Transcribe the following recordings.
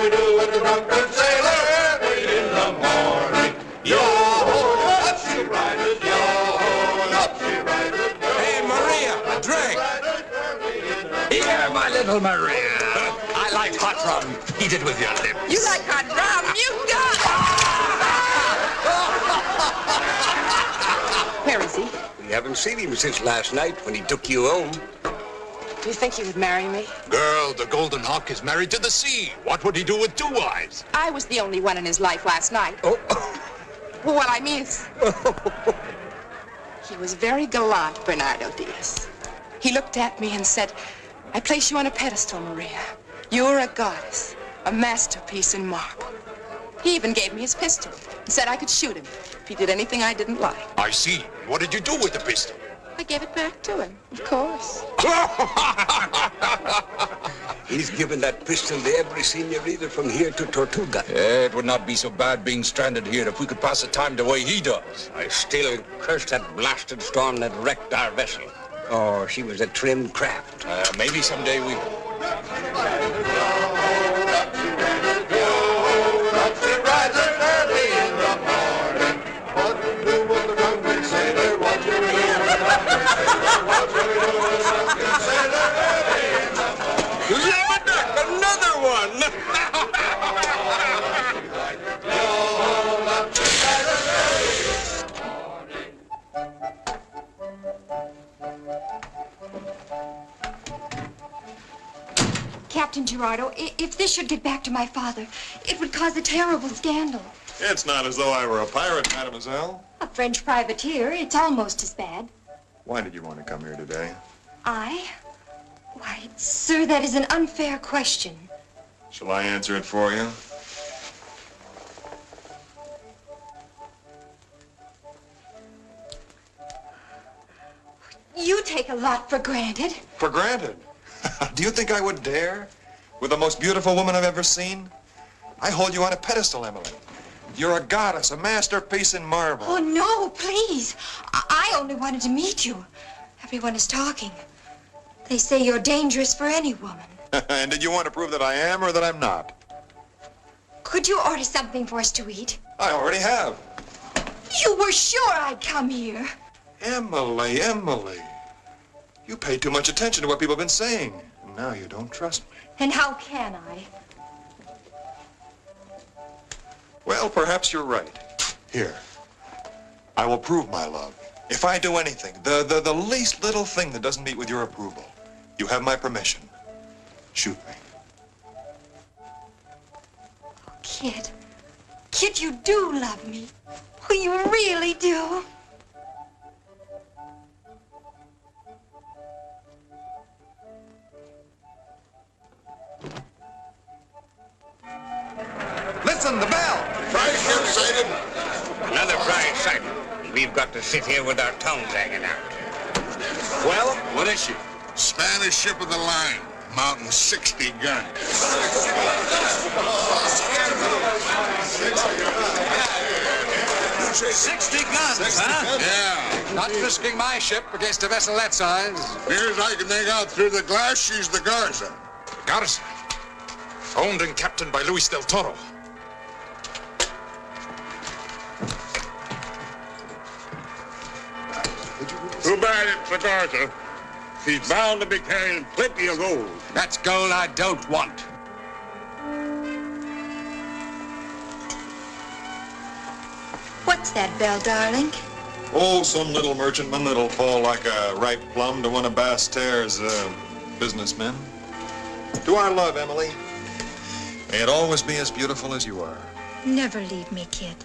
we do with the drunken sailor early in the morning? Yo-ho, up she rises, yo-ho, up she rises. Hey, Maria, a drink. Here, my little Maria. I like hot rum. Eat it with your lips. You like hot rum? You got Where is he? We haven't seen him since last night when he took you home. Do you think he would marry me? Girl, the Golden Hawk is married to the sea. What would he do with 2 wives? I was the only one in his life last night. Oh. Well, what I mean is... He was very gallant, Bernardo Diaz. He looked at me and said, I place you on a pedestal, Maria. You're a goddess, a masterpiece in marble. He even gave me his pistol and said I could shoot him if he did anything I didn't like. I see. What did you do with the pistol? I gave it back to him, of course. He's given that pistol to every senorita from here to Tortuga. It would not be so bad being stranded here if we could pass the time the way he does. I still curse that blasted storm that wrecked our vessel. Oh, she was a trim craft. Maybe someday we will. Another one! Captain Gerardo, if this should get back to my father, it would cause a terrible scandal. It's not as though I were a pirate, mademoiselle. A French privateer, it's almost as bad. Why did you want to come here today? Why, sir, that is an unfair question. Shall I answer it for you? You take a lot for granted. For granted? Do you think I would dare? With the most beautiful woman I've ever seen? I hold you on a pedestal, Emily. You're a goddess, a masterpiece in marble. Oh, no, please. I only wanted to meet you. Everyone is talking. They say you're dangerous for any woman. And did you want to prove that I am or that I'm not? Could you order something for us to eat? I already have. You were sure I'd come here. Emily, Emily. You pay too much attention to what people have been saying. And now you don't trust me. And how can I? Well, perhaps you're right. Here. I will prove my love. If I do anything, the least little thing that doesn't meet with your approval, you have my permission. Shoot me. Oh, Kid. Kid, you do love me. Oh, you really do. Listen, the bell. Prize ship sighted. Another prize sighted. We've got to sit here with our tongues hanging out. Well, what is she? Spanish ship of the line. Mounting 60 guns. 60 guns, huh? Yeah. Not risking my ship against a vessel that size. Near as I can make out through the glass, she's the Garza. Garza. Owned and captained by Luis del Toro. Too bad it's the Garza. She's bound to be carrying plenty of gold. That's gold I don't want. What's that bell, darling? Oh, some little merchantman that'll fall like a ripe plum to one of Basseterre's businessmen. To our love, Emily. May it always be as beautiful as you are. Never leave me, Kid.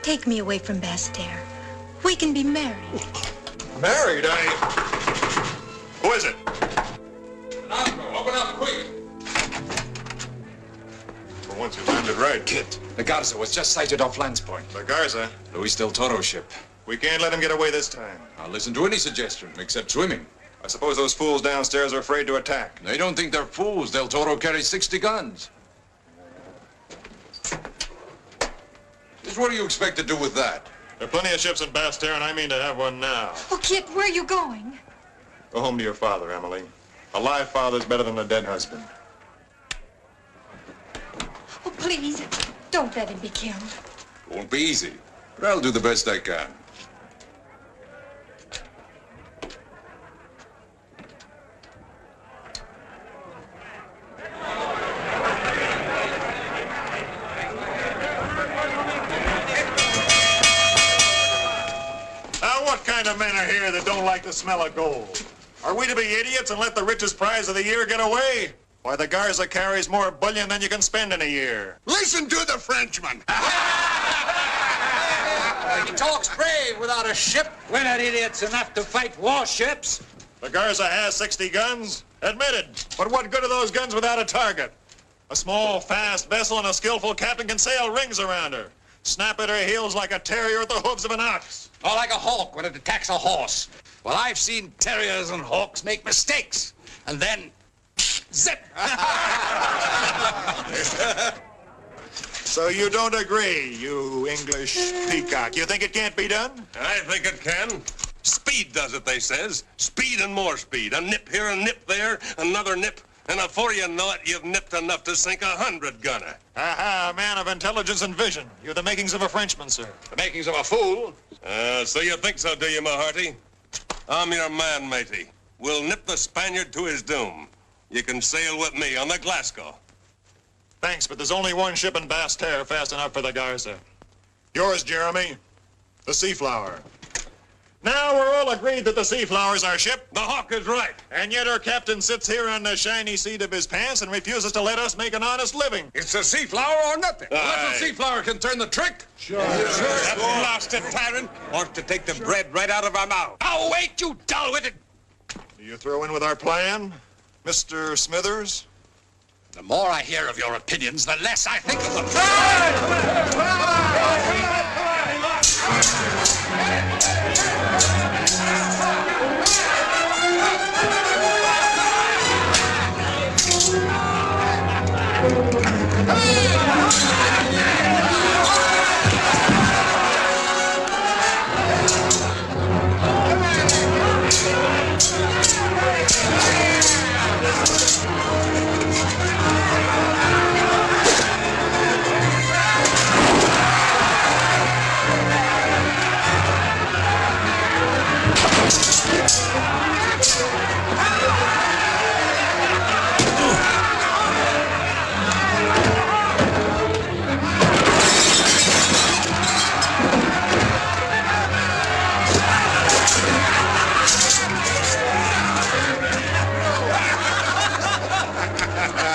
Take me away from Basseterre. We can be married. Married, Who is it? Open up quick. For once you landed right. Kit, the Garza was just sighted off Lands Point. The Garza. Luis del Toro's ship. We can't let him get away this time. I'll listen to any suggestion except swimming. I suppose those fools downstairs are afraid to attack. They don't think they're fools. Del Toro carries 60 guns. Just what do you expect to do with that? There are plenty of ships in Basseterre, and I mean to have one now. Oh, Kid, where are you going? Go home to your father, Emily. A live father's better than a dead husband. please, don't let him be killed. Won't be easy, but I'll do the best I can. What kind of men are here that don't like the smell of gold? Are we to be idiots and let the richest prize of the year get away? Why, the Garza carries more bullion than you can spend in a year. Listen to the Frenchman. He talks brave without a ship. We're not idiots enough to fight warships. The Garza has 60 guns, admitted. But what good are those guns without a target? A small, fast vessel and a skillful captain can sail rings around her, snap at her heels like a terrier at the hooves of an ox. Or like a hawk when it attacks a horse. Well, I've seen terriers and hawks make mistakes. And then, zip! So you don't agree, you English peacock. You think it can't be done? I think it can. Speed does it, they says. Speed and more speed. A nip here, a nip there, another nip. And before you know it, you've nipped enough to sink a 100-gunner. Aha, man of intelligence and vision. You're the makings of a Frenchman, sir. The makings of a fool. So you think so, do you, my hearty? I'm your man, matey. We'll nip the Spaniard to his doom. You can sail with me on the Glasgow. Thanks, but there's only one ship in Basse Terre fast enough for the Garza. Yours, Jeremy. The Seaflower. Now we're all agreed that the Seaflower's our ship. The Hawk is right. And yet our captain sits here on the shiny seat of his pants and refuses to let us make an honest living. It's the Seaflower or nothing. Aye. Unless the Seaflower can turn the trick. Sure. That blasted tyrant wants to take the bread right out of our mouth. Oh, wait, you dull-witted... Do you throw in with our plan, Mr. Smithers? The more I hear of your opinions, the less I think of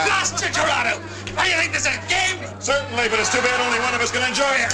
Blast you, Gerardo! How do you think this is a game? Certainly, but it's too bad only one of us can enjoy it.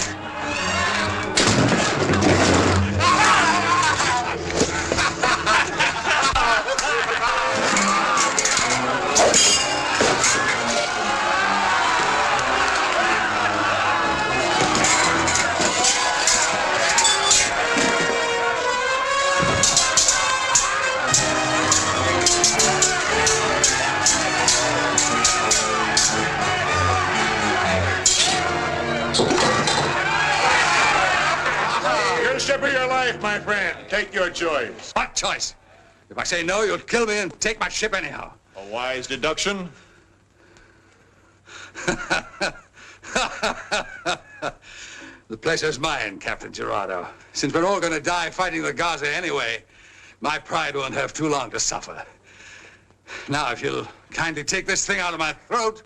Ship of your life, my friend. Take your choice. What choice? If I say no, you'll kill me and take my ship anyhow. A wise deduction. The pleasure's mine, Captain Gerardo. Since we're all going to die fighting the Garza anyway, my pride won't have too long to suffer. Now, if you'll kindly take this thing out of my throat.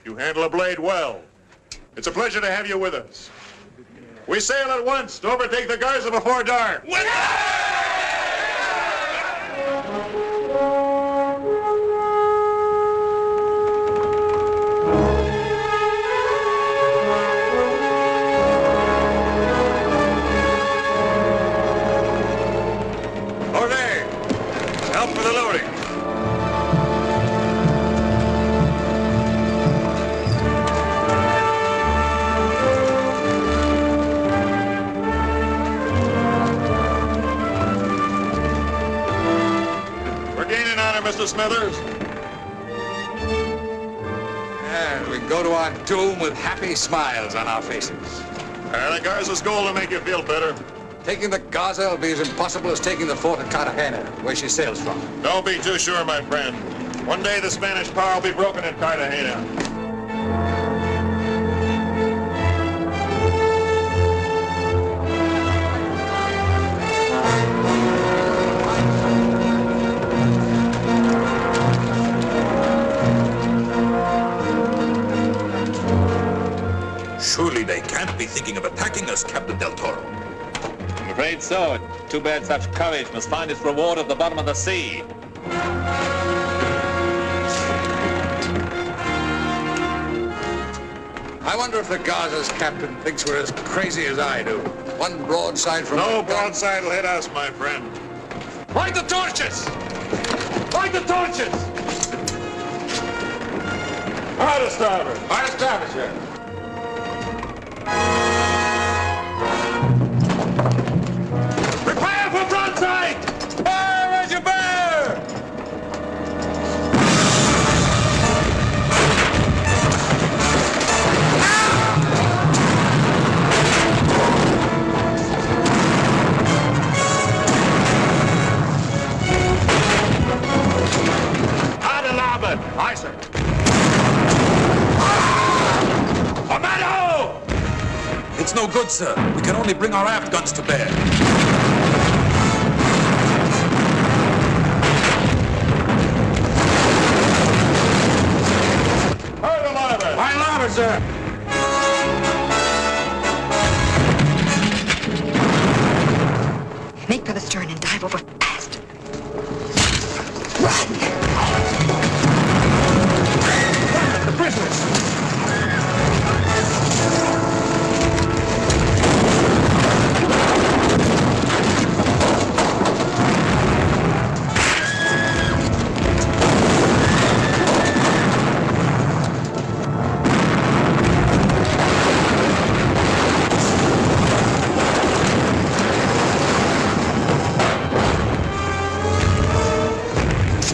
You handle a blade well. It's a pleasure to have you with us. We sail at once to overtake the Garza before dark. Okay. Help for the loading. Mr. Smithers. And we go to our doom with happy smiles on our faces. The Garza's goal to make you feel better. Taking the Garza will be as impossible as taking the fort at Cartagena, where she sails from. Don't be too sure, my friend. One day the Spanish power will be broken at Cartagena. Surely they can't be thinking of attacking us, Captain Del Toro. I'm afraid so. Too bad such courage must find its reward at the bottom of the sea. I wonder if the Gaza's captain thinks we're as crazy as I do. One broadside from... No broadside will hit us, my friend. Light the torches! Light the torches! Hard to starboard. Hard to starboard, sir. Prepare for broadside! Fire as you bear! Hard to larboard. Aye, sir. It's no good, sir. We can only bring our aft guns to bear. Hard to larboard. High larboard, sir. Make for the stern and dive over fast. Run! The prisoners.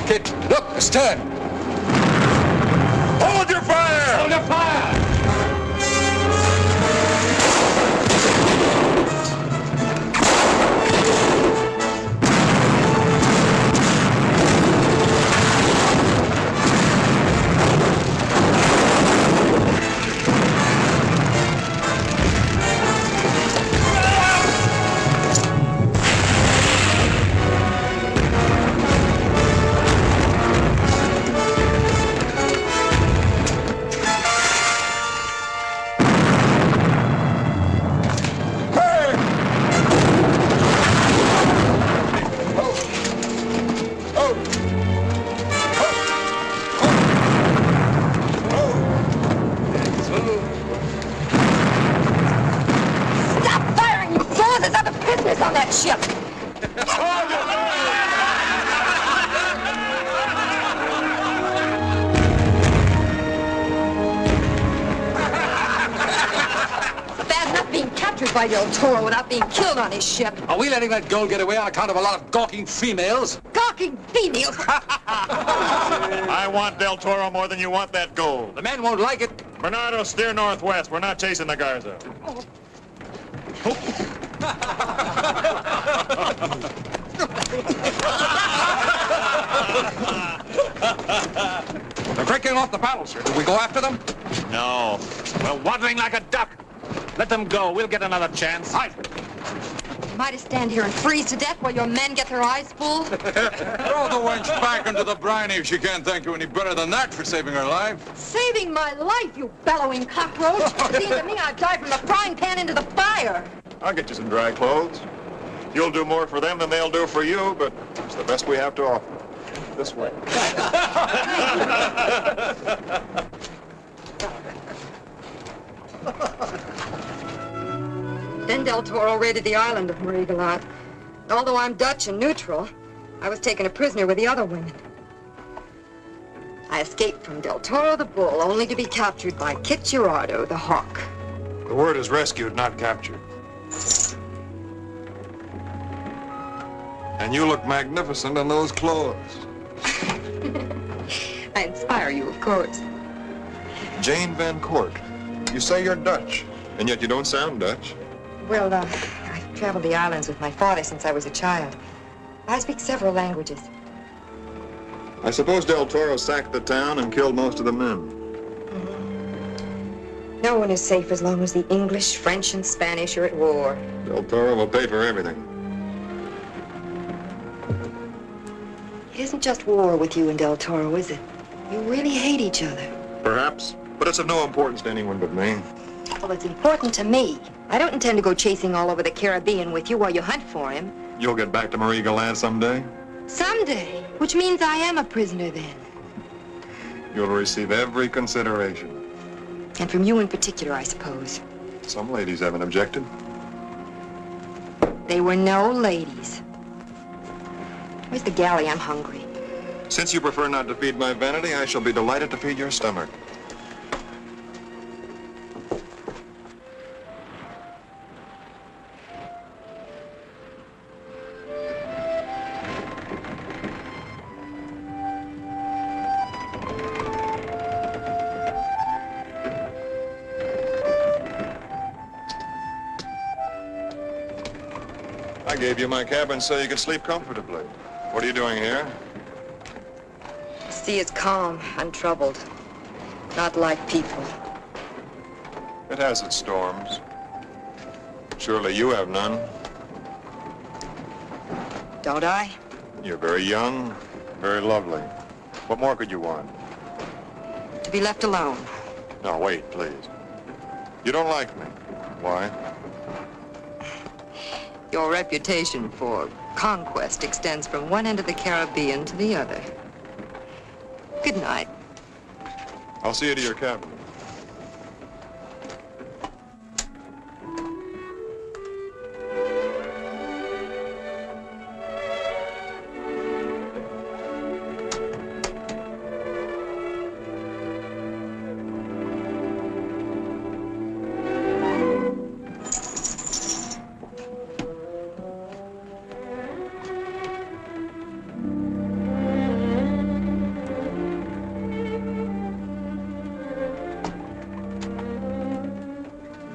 Kit, look, astern. Hold your fire! Hold your fire! Stop firing, you fools! There's other prisoners on that ship! Bad enough being captured by Del Toro without being killed on his ship. Are we letting that gold get away on account of a lot of gawking females? Gawking females! I want Del Toro more than you want that gold. The men won't like it. Bernardo, steer northwest. We're not chasing the Garza. They're breaking off the battle, sir. Do we go after them? No. We're waddling like a duck. Let them go. We'll get another chance. Aye. Might have stand here and freeze to death while your men get their eyes full. Throw the wench back into the briny if she can't thank you any better than that for saving her life. Saving my life, you bellowing cockroach. Seems to me I've dived from the frying pan into the fire. I'll get you some dry clothes. You'll do more for them than they'll do for you, but it's the best we have to offer. This way. Then Del Toro raided the island of Marigalat. Although I'm Dutch and neutral, I was taken a prisoner with the other women. I escaped from Del Toro the bull, only to be captured by Kit Gerardo the hawk. The word is rescued, not captured. And you look magnificent in those clothes. I inspire you, of course. Jane Van Court. You say you're Dutch, and yet you don't sound Dutch. Well, I've traveled the islands with my father since I was a child. I speak several languages. I suppose Del Toro sacked the town and killed most of the men. No one is safe as long as the English, French, and Spanish are at war. Del Toro will pay for everything. It isn't just war with you and Del Toro, is it? You really hate each other. Perhaps, but it's of no importance to anyone but me. Well, it's important to me. I don't intend to go chasing all over the Caribbean with you while you hunt for him. You'll get back to Marie Gallant someday? Someday, which means I am a prisoner then. You'll receive every consideration. And from you in particular, I suppose. Some ladies haven't objected. They were no ladies. Where's the galley? I'm hungry. Since you prefer not to feed my vanity, I shall be delighted to feed your stomach. I gave you my cabin so you could sleep comfortably. What are you doing here? The sea is calm, untroubled. Not like people. It has its storms. Surely you have none. Don't I? You're very young, very lovely. What more could you want? To be left alone. No, wait, please. You don't like me. Why? Your reputation for conquest extends from one end of the Caribbean to the other. Good night. I'll see you to your cabin.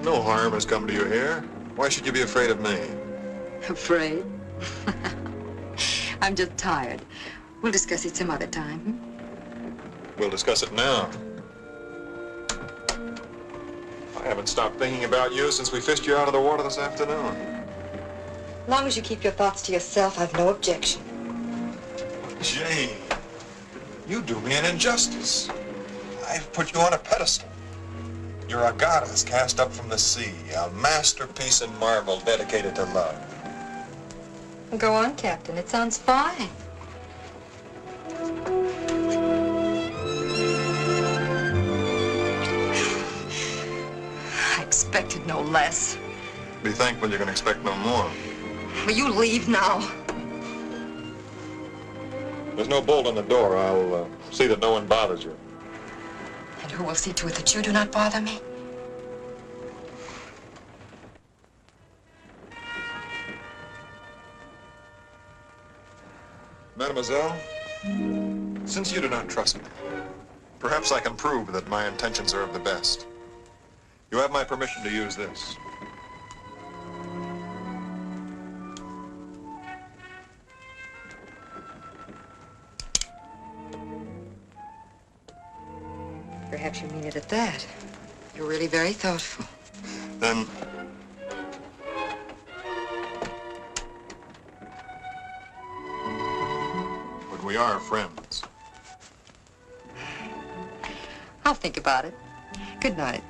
No harm has come to you here. Why should you be afraid of me? Afraid? I'm just tired. We'll discuss it some other time. We'll discuss it now. I haven't stopped thinking about you since we fished you out of the water this afternoon. As long as you keep your thoughts to yourself, I've no objection. Jane, you do me an injustice. I've put you on a pedestal. You're a goddess cast up from the sea, a masterpiece in marble dedicated to love. Go on, Captain. It sounds fine. I expected no less. Be thankful you can expect no more. Will you leave now? There's no bolt on the door. I'll see that no one bothers you. And who will see to it that you do not bother me? Mademoiselle, since you do not trust me, perhaps I can prove that my intentions are of the best. You have my permission to use this. Perhaps you mean it at that. You're really very thoughtful. Then, but we are friends. I'll think about it. Good night.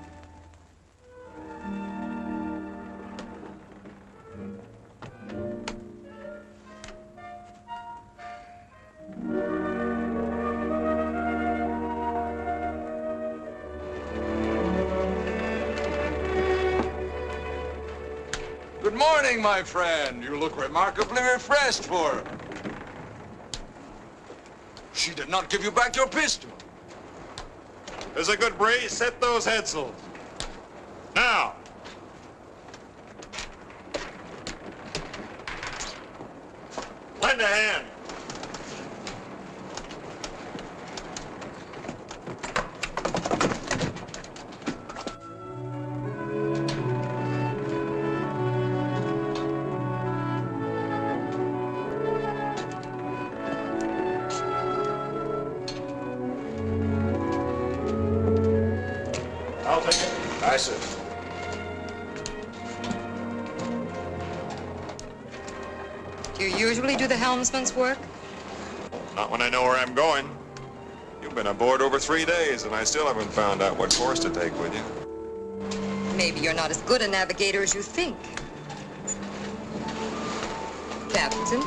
Good morning, my friend. You look remarkably refreshed for her. She did not give you back your pistol. There's a good breeze. Set those headsails. Now. Lend a hand. I'll take it. Aye, sir. Do you usually do the helmsman's work? Not when I know where I'm going. You've been aboard over 3 days, and I still haven't found out what course to take with you. Maybe you're not as good a navigator as you think. Captain?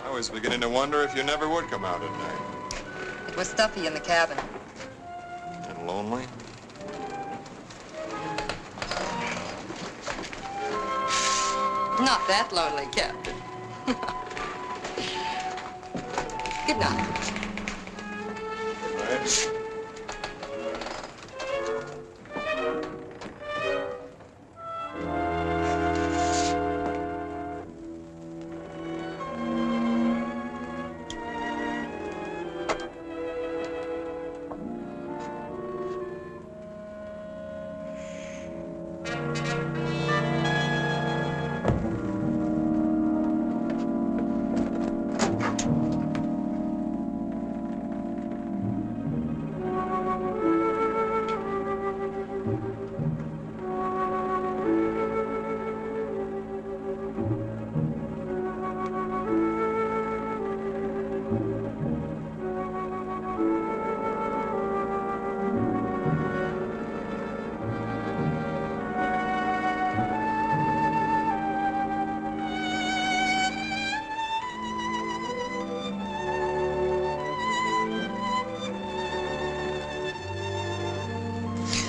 I was beginning to wonder if you never would come out at night. It was stuffy in the cabin. And lonely? Not that lonely, Captain. Good night. Right?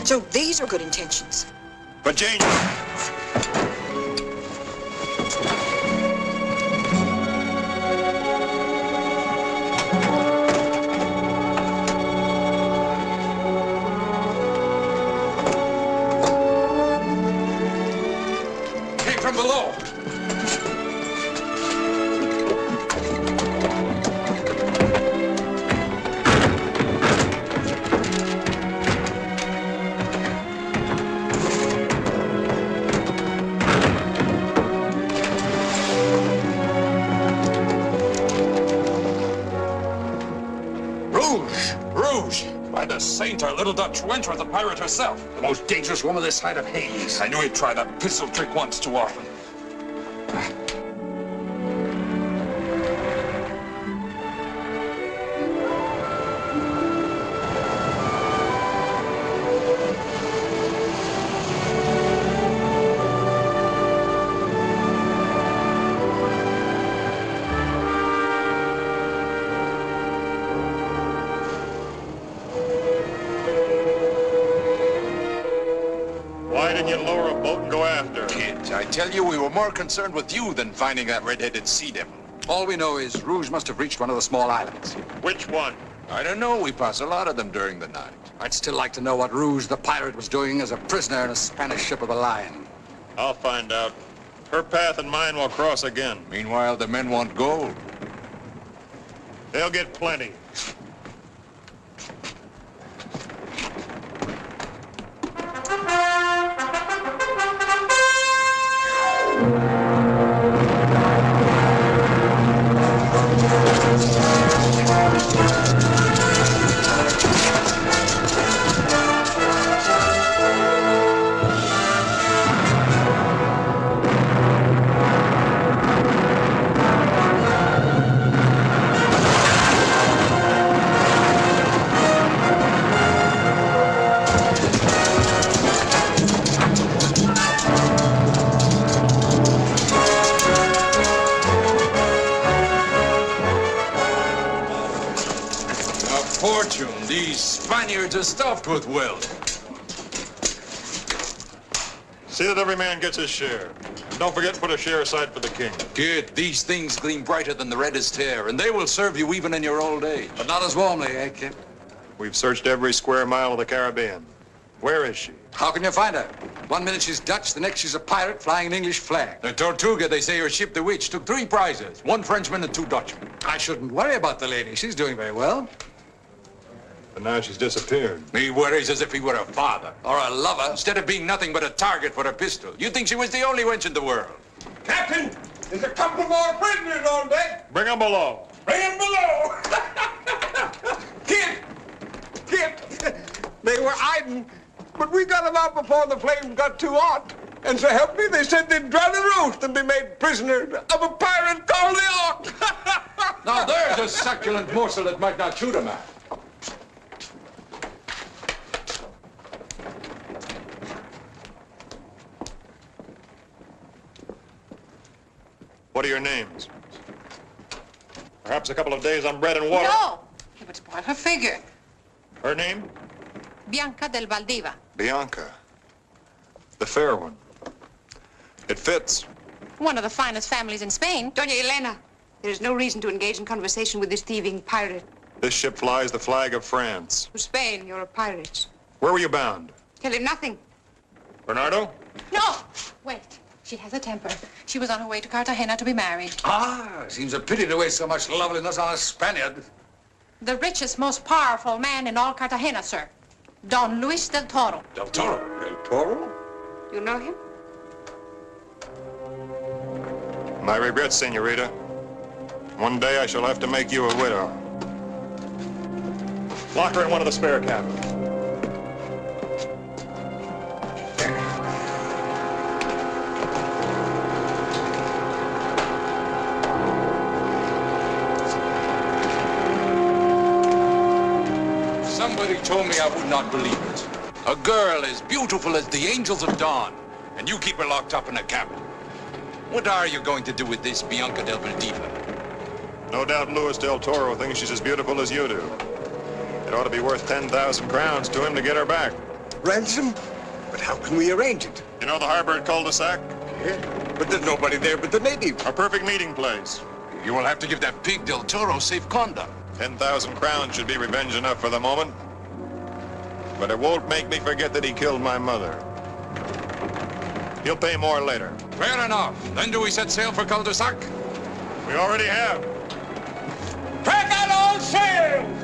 So these are good intentions. But Jane... Came from below. By the saint, our little Dutch wench was a pirate herself. The most dangerous woman this side of Hades. I knew he'd try that pistol trick once too often. Why didn't you lower a boat and go after her? Kid, I tell you, we were more concerned with you than finding that red-headed sea devil. All we know is Rouge must have reached one of the small islands. Which one? I don't know. We pass a lot of them during the night. I'd still like to know what Rouge the pirate was doing as a prisoner in a Spanish ship of the line. I'll find out. Her path and mine will cross again. Meanwhile, the men want gold. They'll get plenty. Fortune, these Spaniards are stuffed with wealth. See that every man gets his share. And don't forget to put a share aside for the king. Kid, these things gleam brighter than the reddest hair, and they will serve you even in your old age. But not as warmly, eh, Kit? We've searched every square mile of the Caribbean. Where is she? How can you find her? One minute she's Dutch, the next she's a pirate flying an English flag. The Tortuga, they say her ship, the Witch, took 3 prizes. 1 Frenchman and 2 Dutchmen. I shouldn't worry about the lady. She's doing very well. But now she's disappeared. He worries as if he were a father. Or a lover. Instead of being nothing but a target for a pistol. You think she was the only wench in the world. Captain, there's a couple more prisoners on deck. Bring them below. Bring them below. Kid, They were hiding, but we got them out before the flames got too hot. And so help me, they said they'd drown and roast and be made prisoner of a pirate called the Orc. Now there's a succulent morsel that might not shoot a man. What are your names? Perhaps a couple of days on bread and water. No! It would spoil her figure. Her name? Bianca del Valdiva. Bianca. The fair one. It fits. One of the finest families in Spain. Doña Elena, there is no reason to engage in conversation with this thieving pirate. This ship flies the flag of France. To Spain, you're a pirate. Where were you bound? Tell him nothing. Bernardo? No! Wait. She has a temper. She was on her way to Cartagena to be married. Ah, seems a pity to waste so much loveliness on a Spaniard. The richest, most powerful man in all Cartagena, sir. Don Luis del Toro. Del Toro? Del Toro? You know him? My regrets, senorita. One day I shall have to make you a widow. Lock her in one of the spare cabins. Somebody told me I would not believe it. A girl as beautiful as the angels of dawn, and you keep her locked up in a cabin. What are you going to do with this Bianca del Valdiva? No doubt Luis del Toro thinks she's as beautiful as you do. It ought to be worth 10,000 crowns to him to get her back. Ransom? But how can we arrange it? You know the harbor cul-de-sac? Yeah, but there's nobody there but the natives. A perfect meeting place. You will have to give that pig del Toro safe conduct. 10,000 crowns should be revenge enough for the moment. But it won't make me forget that he killed my mother. He'll pay more later. Fair enough. Then do we set sail for cul-de-sac? We already have. Crack out all sails!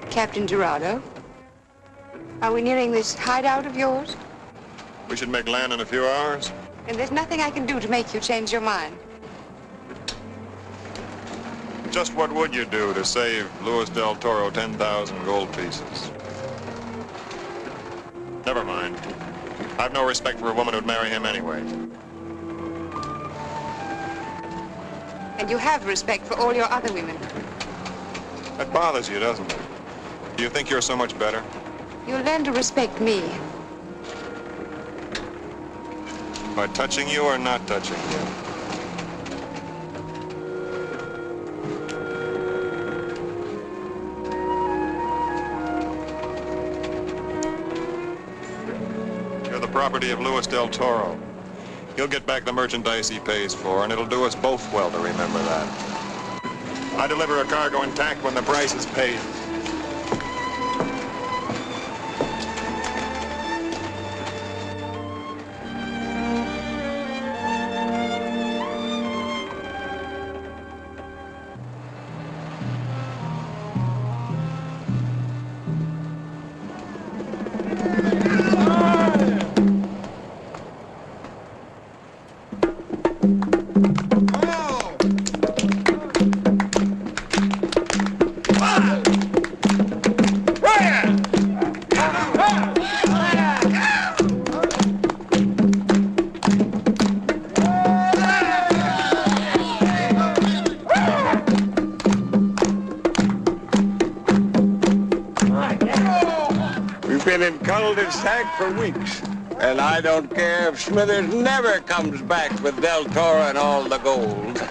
Captain Gerardo, are we nearing this hideout of yours? We should make land in a few hours. And there's nothing I can do to make you change your mind. Just what would you do to save Luis del Toro 10,000 gold pieces? Never mind. I've no respect for a woman who'd marry him anyway. And you have respect for all your other women. That bothers you, doesn't it? Do you think you're so much better? You'll learn to respect me. By touching you or not touching you? You're the property of Luis del Toro. He'll get back the merchandise he pays for, and it'll do us both well to remember that. I deliver a cargo intact when the price is paid. In cul-de-sac for weeks. And I don't care if Smithers never comes back with Del Toro and all the gold.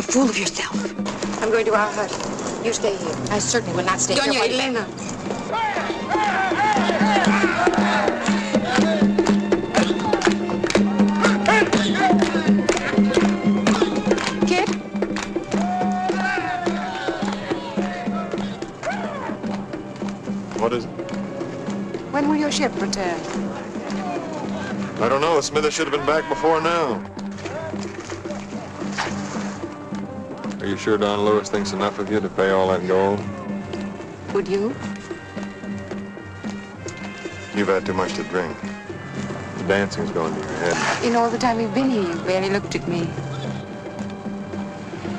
fool of yourself. I'm going to our hut. You stay here. I certainly will not stay Doña here. Elena. Kit? What is it? When will your ship return? I don't know. Smithers should have been back before now. Are you sure Don Lewis thinks enough of you to pay all that gold? Would you? You've had too much to drink. The dancing's going to your head. In all the time you've been here, you've barely looked at me.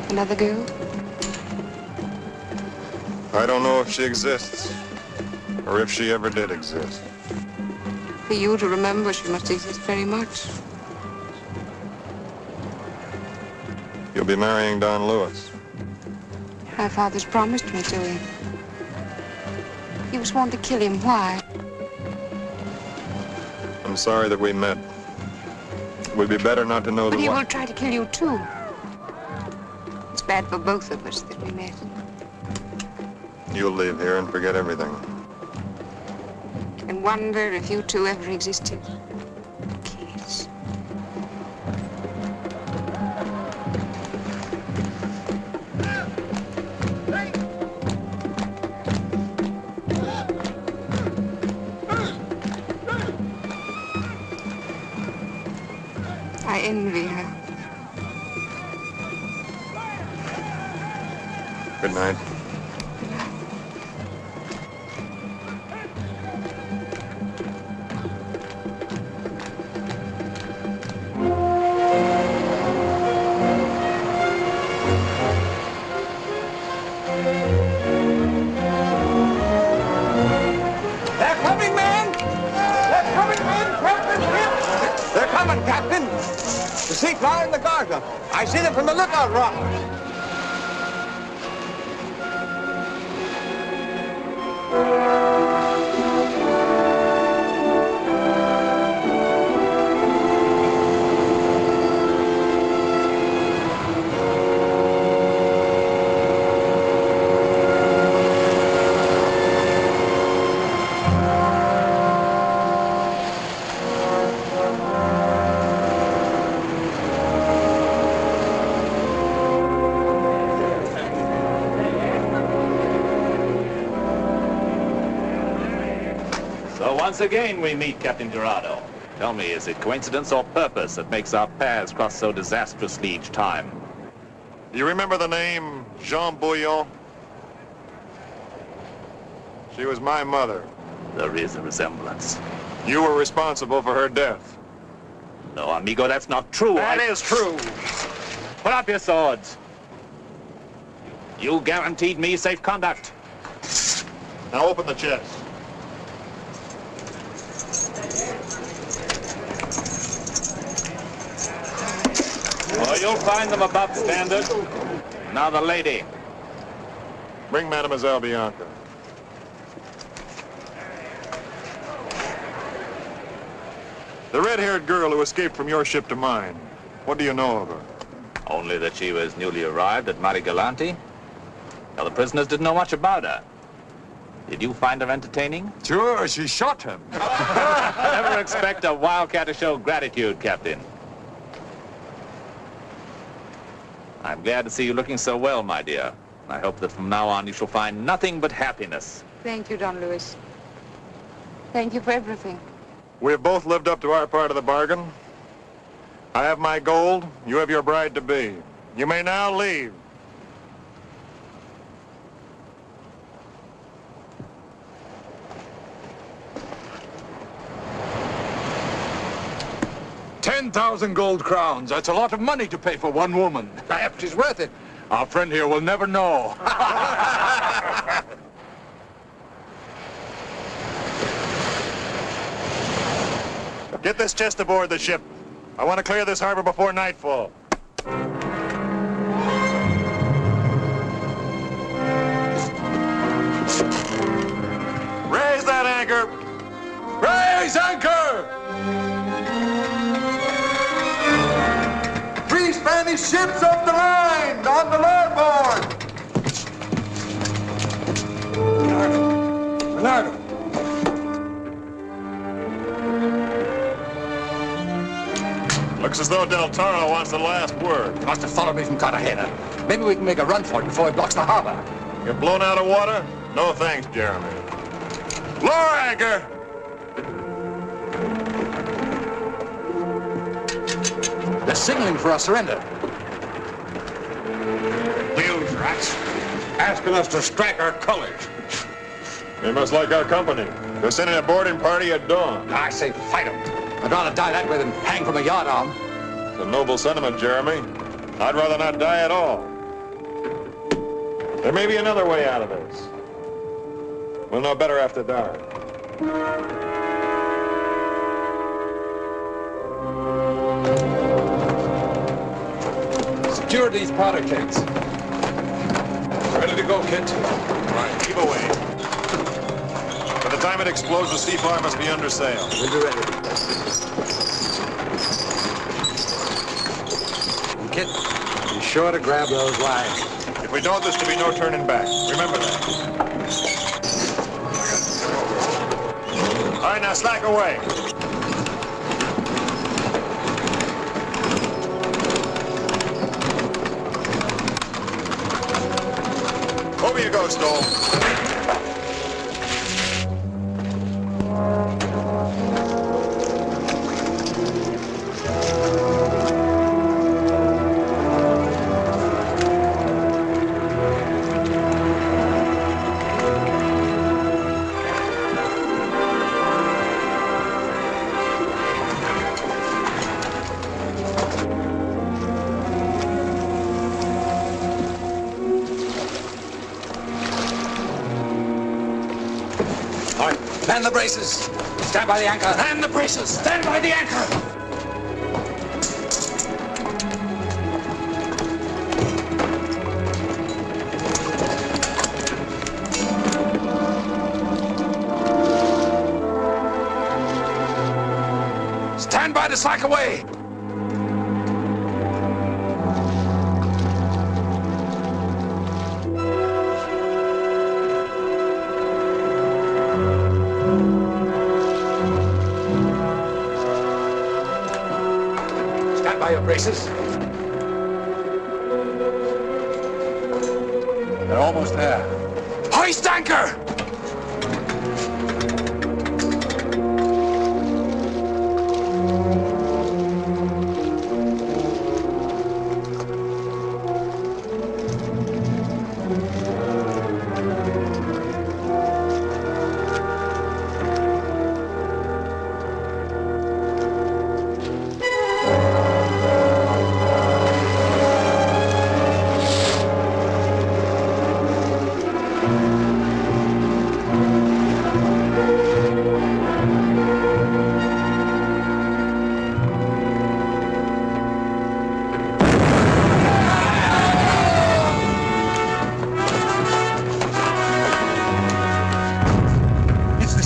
Another girl? I don't know if she exists, or if she ever did exist. For you to remember, she must exist very much. You'll be marrying Don Lewis. My father's promised me to him. He was sworn to kill him. Why? I'm sorry that we met. It would be better not to know But the he way. will try to kill you, too. It's bad for both of us that we met. You'll leave here and forget everything. And wonder if you two ever existed. Kids. I envy her. Good night. They're coming, men! They're coming, men! Captain Kit! They're coming, Captain! The sea flying the Garza. I see them from the lookout rock. Once again we meet, Captain Gerardo. Tell me, is it coincidence or purpose that makes our paths cross so disastrously each time? Do you remember the name Jean Bouillon? She was my mother. There is a resemblance. You were responsible for her death. No, amigo, that's not true. That is true. Put up your swords. You guaranteed me safe conduct. Now open the chest. Oh, you'll find them above standard. Now the lady. Bring Mademoiselle Bianca. The red-haired girl who escaped from your ship to mine. What do you know of her? Only that she was newly arrived at Marigalante. Now, the prisoners didn't know much about her. Did you find her entertaining? Sure, she shot him. Never expect a wildcat to show gratitude, Captain. I'm glad to see you looking so well, my dear. I hope that from now on you shall find nothing but happiness. Thank you, Don Lewis. Thank you for everything. We have both lived up to our part of the bargain. I have my gold. You have your bride-to-be. You may now leave. $10,000 gold crowns. That's a lot of money to pay for one woman. Perhaps she's worth it. Our friend here will never know. Get this chest aboard the ship. I want to clear this harbor before nightfall. Raise that anchor! Raise anchor! 3 Spanish ships off the line! on the larboard! Bernardo! Looks as though Del Toro wants the last word. He must have followed me from Cartagena. Maybe we can make a run for it before he blocks the harbor. You're blown out of water? No thanks, Jeremy. Lower anchor! They're signaling for our surrender. Those rats asking us to strike our colors. They must like our company. They're sending a boarding party at dawn. I say fight them. I'd rather die that way than hang from a yardarm. It's a noble sentiment, Jeremy. I'd rather not die at all. There may be another way out of this. We'll know better after dark. Secure these powder kegs. Ready to go, Kit? Right, keep away. By the time it explodes, the Seafire must be under sail. We'll be ready. And Kit, be sure to grab those lines. If we don't, there's to be no turning back. Remember that. All right, now slack away. Over you go, Stoll. Man the braces. Stand by the anchor. Man the braces. Stand by the anchor. Stand by to slack away. Your braces. They're almost there. Hoist anchor!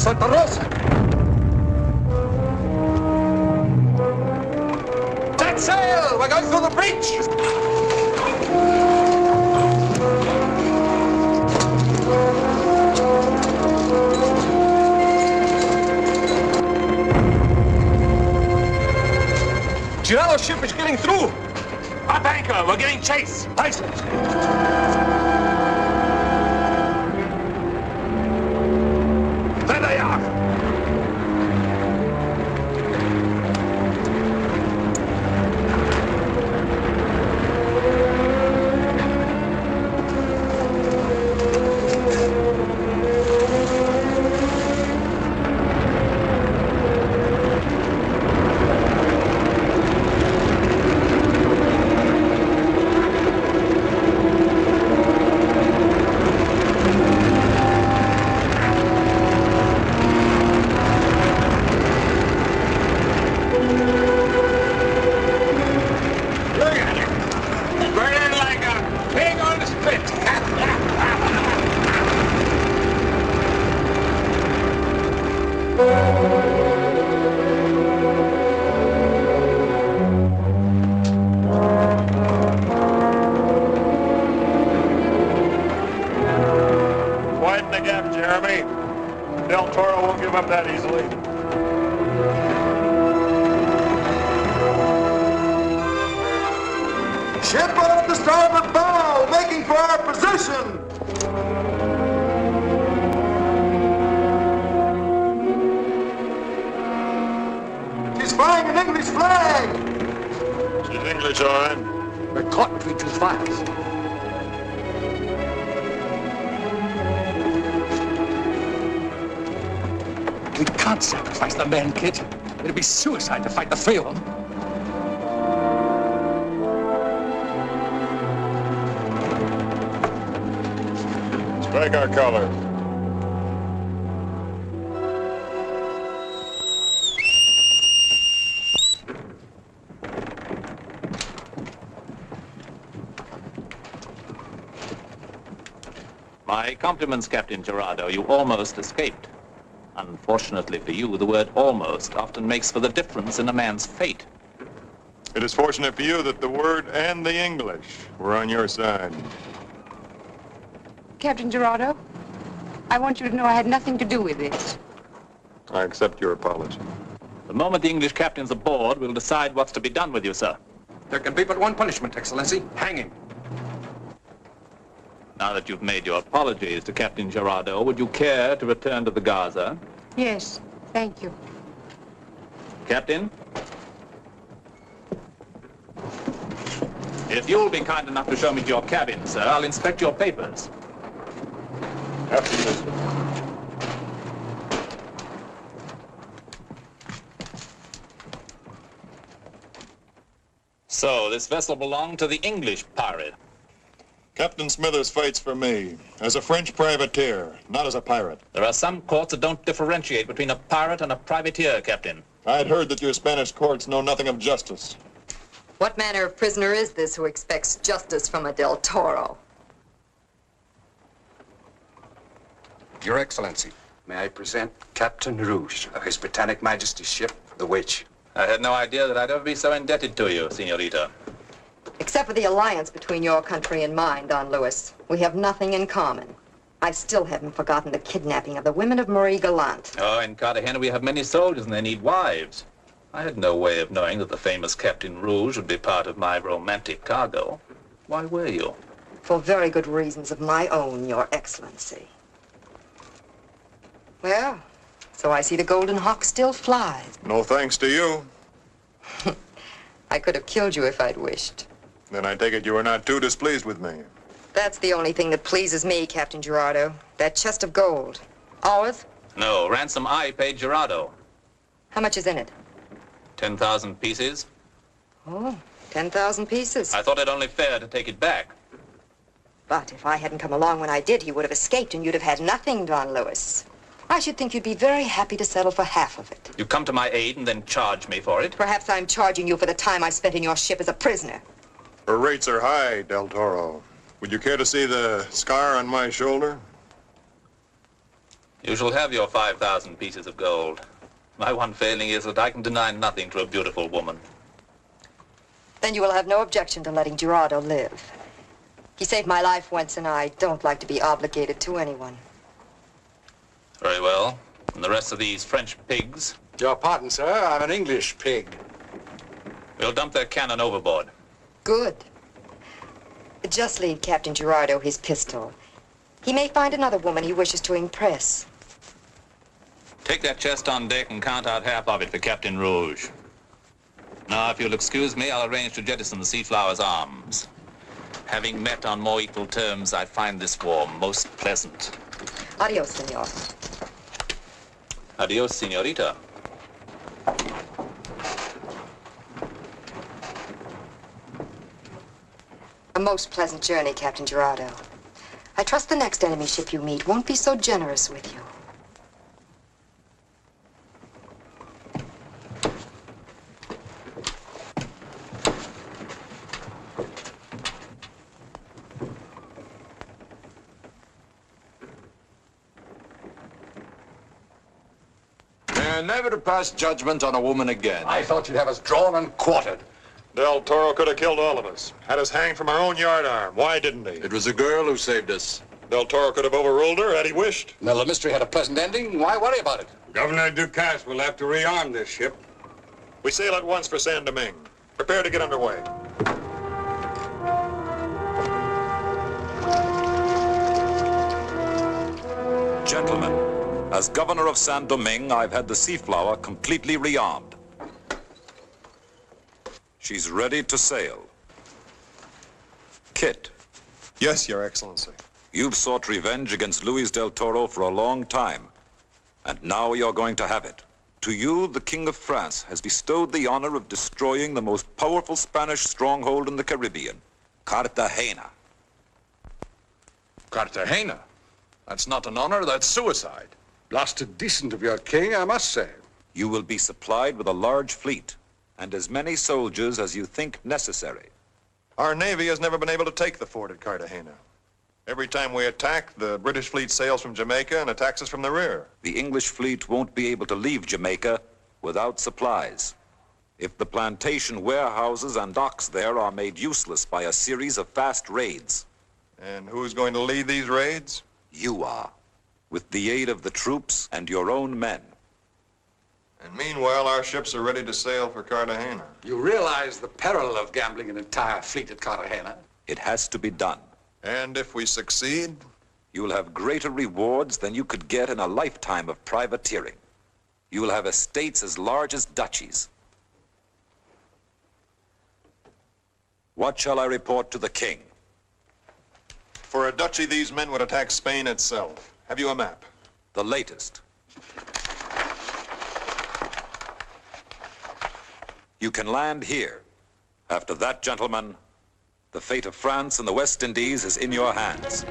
Santa Rosa! Set sail! We're going through the breach! Gerardo's ship is getting through! Up anchor! We're getting chased! License! There they are! Yerby. Del Toro won't give up that easily. Ship off the starboard bow, making for our position. She's flying an English flag. She's English, all right. We're caught between two fires. We can't sacrifice the men, Kit. It'd be suicide to fight the three of them. Strike our color. My compliments, Captain Gerardo. You almost escaped. Unfortunately for you, the word almost often makes for the difference in a man's fate. It is fortunate for you that the word and the English were on your side. Captain Gerardo, I want you to know I had nothing to do with this. I accept your apology. The moment the English captain's aboard, we'll decide what's to be done with you, sir. There can be but one punishment, Excellency. Hanging. Now that you've made your apologies to Captain Gerardo, would you care to return to the Gaza? Yes, thank you. Captain? If you'll be kind enough to show me to your cabin, sir, I'll inspect your papers. After you, mister. So, this vessel belonged to the English pirate. Captain Smithers fights for me as a French privateer, not as a pirate. There are some courts that don't differentiate between a pirate and a privateer, Captain. I'd heard that your Spanish courts know nothing of justice. What manner of prisoner is this who expects justice from a Del Toro? Your Excellency, may I present Captain Rouge of His Britannic Majesty's ship, the Witch. I had no idea that I'd ever be so indebted to you, Senorita. Except for the alliance between your country and mine, Don Luis, we have nothing in common. I still haven't forgotten the kidnapping of the women of Marie Gallant. Oh, in Cartagena we have many soldiers and they need wives. I had no way of knowing that the famous Captain Rouge would be part of my romantic cargo. Why were you? For very good reasons of my own, Your Excellency. Well, so I see the Golden Hawk still flies. No thanks to you. I could have killed you if I'd wished. Then I take it you are not too displeased with me. That's the only thing that pleases me, Captain Gerardo. That chest of gold. Ours? No, ransom I paid Gerardo. How much is in it? 10,000 pieces. Oh, 10,000 pieces. I thought it only fair to take it back. But if I hadn't come along when I did, he would have escaped and you'd have had nothing, Don Luis. I should think you'd be very happy to settle for half of it. You come to my aid and then charge me for it? Perhaps I'm charging you for the time I spent in your ship as a prisoner. Her rates are high, Del Toro. Would you care to see the scar on my shoulder? You shall have your 5,000 pieces of gold. My one failing is that I can deny nothing to a beautiful woman. Then you will have no objection to letting Gerardo live. He saved my life once, and I don't like to be obligated to anyone. Very well. And the rest of these French pigs? Your pardon, sir. I'm an English pig. We'll dump their cannon overboard. Good. Just leave Captain Gerardo his pistol. He may find another woman he wishes to impress. Take that chest on deck and count out half of it for Captain Rouge. Now, if you'll excuse me, I'll arrange to jettison the Seaflower's arms. Having met on more equal terms, I find this war most pleasant. Adios, senor. Adios, senorita. A most pleasant journey, Captain Gerardo. I trust the next enemy ship you meet won't be so generous with you. Never to pass judgment on a woman again. I thought you'd have us drawn and quartered. Del Toro could have killed all of us. Had us hanged from our own yardarm. Why didn't he? It was a girl who saved us. Del Toro could have overruled her had he wished. Well, the mystery had a pleasant ending. Why worry about it? Governor Ducasse will have to rearm this ship. We sail at once for San Domingue. Prepare to get underway. Gentlemen, as governor of San Domingue, I've had the Seaflower completely rearmed. She's ready to sail. Kit. Yes, Your Excellency. You've sought revenge against Luis del Toro for a long time, and now you're going to have it. To you, the King of France has bestowed the honor of destroying the most powerful Spanish stronghold in the Caribbean, Cartagena. Cartagena? That's not an honor, that's suicide. Blasted decent of your king, I must say. You will be supplied with a large fleet and as many soldiers as you think necessary. Our Navy has never been able to take the fort at Cartagena. Every time we attack, the British fleet sails from Jamaica and attacks us from the rear. The English fleet won't be able to leave Jamaica without supplies. If the plantation warehouses and docks there are made useless by a series of fast raids. And who's going to lead these raids? You are, with the aid of the troops and your own men. And meanwhile, our ships are ready to sail for Cartagena. You realize the peril of gambling an entire fleet at Cartagena? It has to be done. And if we succeed? You'll have greater rewards than you could get in a lifetime of privateering. You'll have estates as large as duchies. What shall I report to the king? For a duchy, these men would attack Spain itself. Have you a map? The latest. You can land here. After that, gentlemen, the fate of France and the West Indies is in your hands.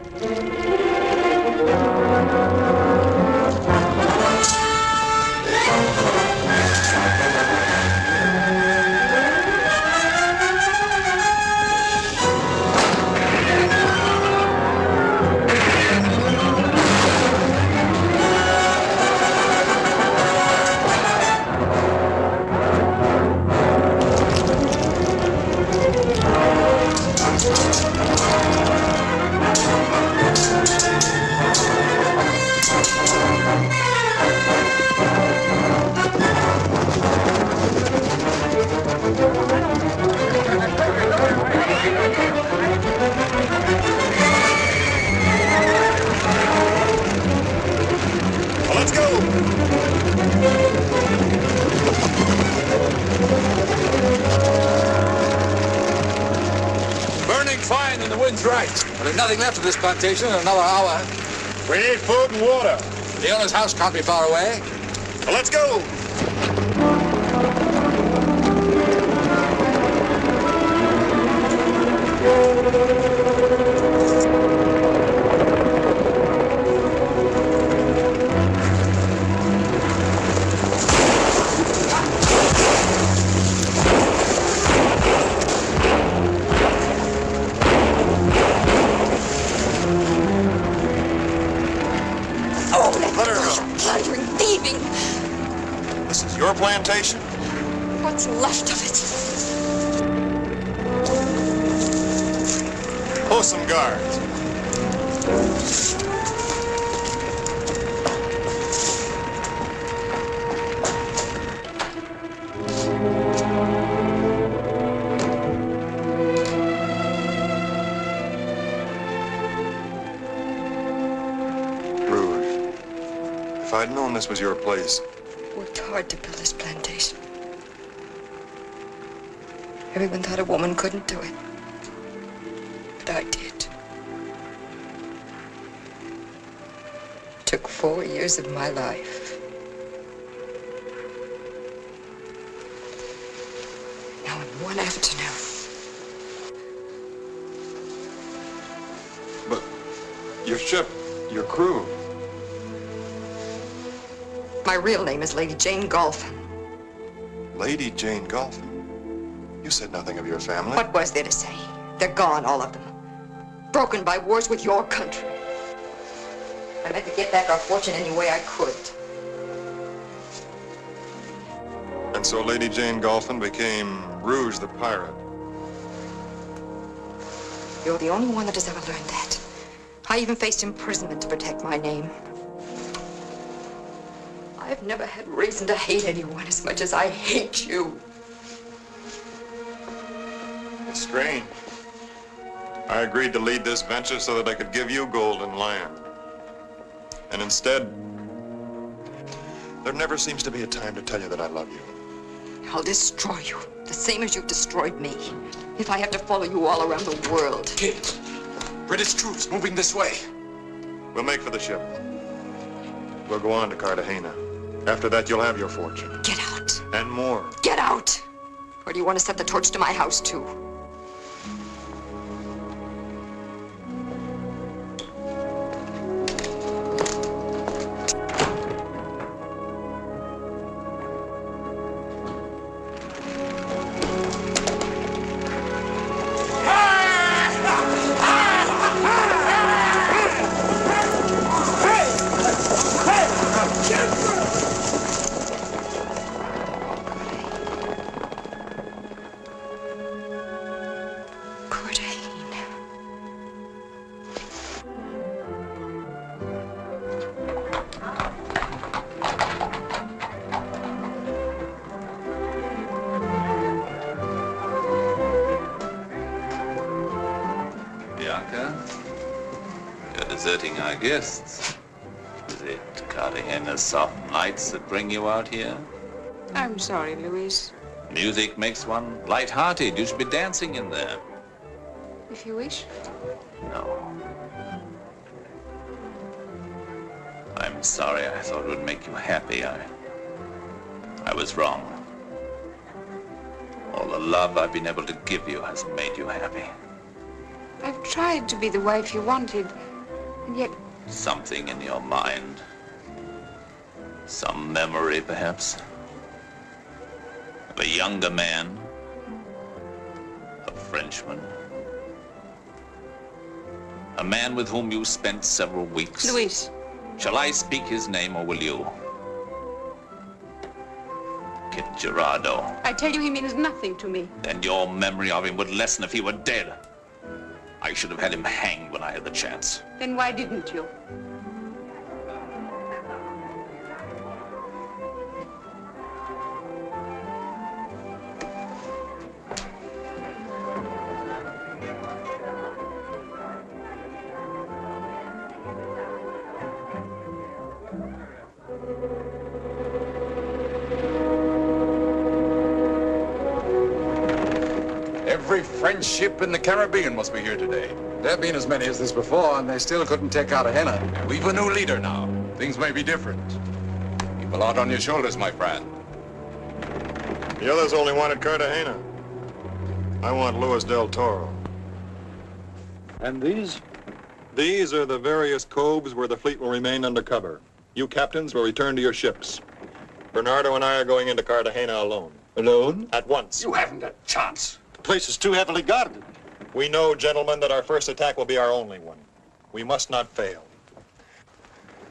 Let's go! Burning fine and the wind's right. Well, there's nothing left of this plantation in another hour. We need food and water. The owner's house can't be far away. Well, let's go! Let her go. Plundering, thieving. This is your plantation? What's left of it? Post some guards. If I'd known this was your place. Worked hard to build this plantation. Everyone thought a woman couldn't do it. But I did. It took 4 years of my life. Now in one afternoon. But your ship, your crew. My real name is Lady Jane Golphin. Lady Jane Golphin? You said nothing of your family. What was there to say? They're gone, all of them. Broken by wars with your country. I meant to get back our fortune any way I could. And so Lady Jane Golphin became Rouge the pirate. You're the only one that has ever learned that. I even faced imprisonment to protect my name. I've never had reason to hate anyone as much as I hate you. It's strange. I agreed to lead this venture so that I could give you golden land. And instead, there never seems to be a time to tell you that I love you. I'll destroy you, the same as you've destroyed me. If I have to follow you all around the world. Kit, British troops moving this way. We'll make for the ship. We'll go on to Cartagena. After that, you'll have your fortune. Get out. And more. Get out! Or do you want to set the torch to my house, too? You're deserting our guests. Is it Cartagena's soft nights that bring you out here? I'm sorry, Luis. Music makes one light-hearted. You should be dancing in there. If you wish. No. I'm sorry. I thought it would make you happy. I was wrong. All the love I've been able to give you has made you happy. I've tried to be the wife you wanted, and yet... Something in your mind. Some memory, perhaps, of a younger man, a Frenchman, a man with whom you spent several weeks. Luis. Shall I speak his name, or will you? Kit Gerardo. I tell you, he means nothing to me. Then your memory of him would lessen if he were dead. I should have had him hanged when I had the chance. Then why didn't you? Every French ship in the Caribbean must be here today. There have been as many as this before, and they still couldn't take Cartagena. And we've a new leader now. Things may be different. Keep a lot on your shoulders, my friend. The others only wanted Cartagena. I want Luis del Toro. And these? These are the various coves where the fleet will remain under cover. You captains will return to your ships. Bernardo and I are going into Cartagena alone. Alone? At once. You haven't a chance. The place is too heavily guarded. We know, gentlemen, that our first attack will be our only one. We must not fail.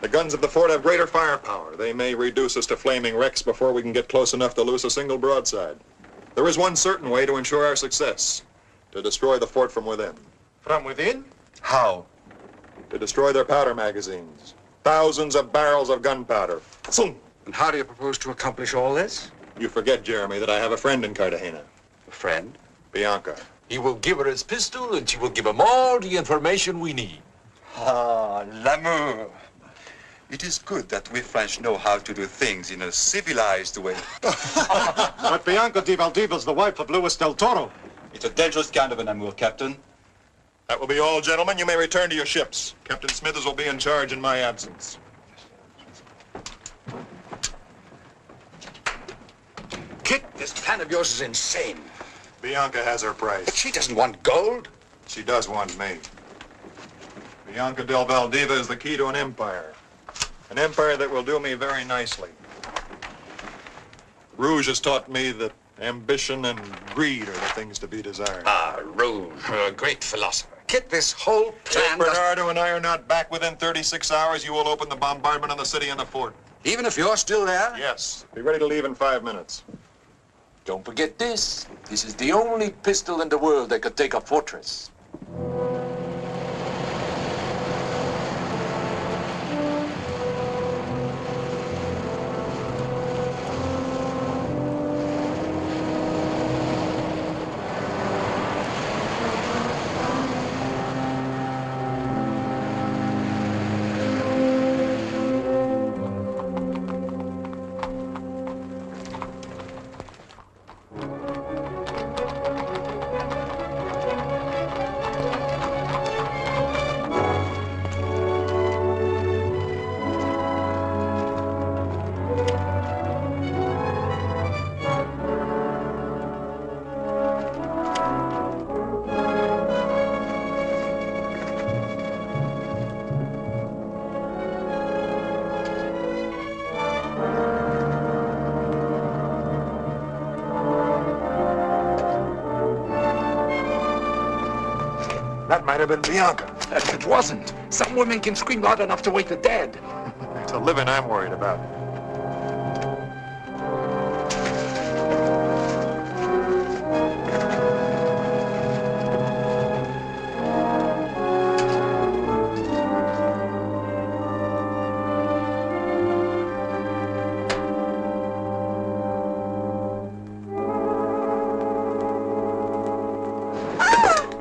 The guns of the fort have greater firepower. They may reduce us to flaming wrecks before we can get close enough to loose a single broadside. There is one certain way to ensure our success: to destroy the fort from within. From within? How? To destroy their powder magazines. Thousands of barrels of gunpowder. And how do you propose to accomplish all this? You forget, Jeremy, that I have a friend in Cartagena. A friend? Bianca. He will give her his pistol, and she will give him all the information we need. Ah, l'amour. It is good that we French know how to do things in a civilized way. But Bianca de Valdivie's the wife of Luis del Toro. It's a dangerous kind of an amour, Captain. That will be all, gentlemen. You may return to your ships. Captain Smithers will be in charge in my absence. Kit, this plan of yours is insane. Bianca has her price. But she doesn't want gold. She does want me. Bianca del Valdivia is the key to an empire. An empire that will do me very nicely. Rouge has taught me that ambition and greed are the things to be desired. Ah, Rouge, a great philosopher. Kit, this whole plan... If Bernardo and I are not back within 36 hours, you will open the bombardment on the city and the fort. Even if you're still there? Yes. Be ready to leave in 5 minutes. Don't forget this. This is the only pistol in the world that could take a fortress. might have been Bianca. If it wasn't, some women can scream loud enough to wake the dead. It's the living I'm worried about.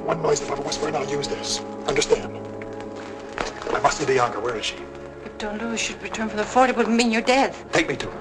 One noise above a whisper and I'll use this. Understand? I must see Bianca. Where is she? If Don Luis should return from the fort, it would mean your death. Take me to her.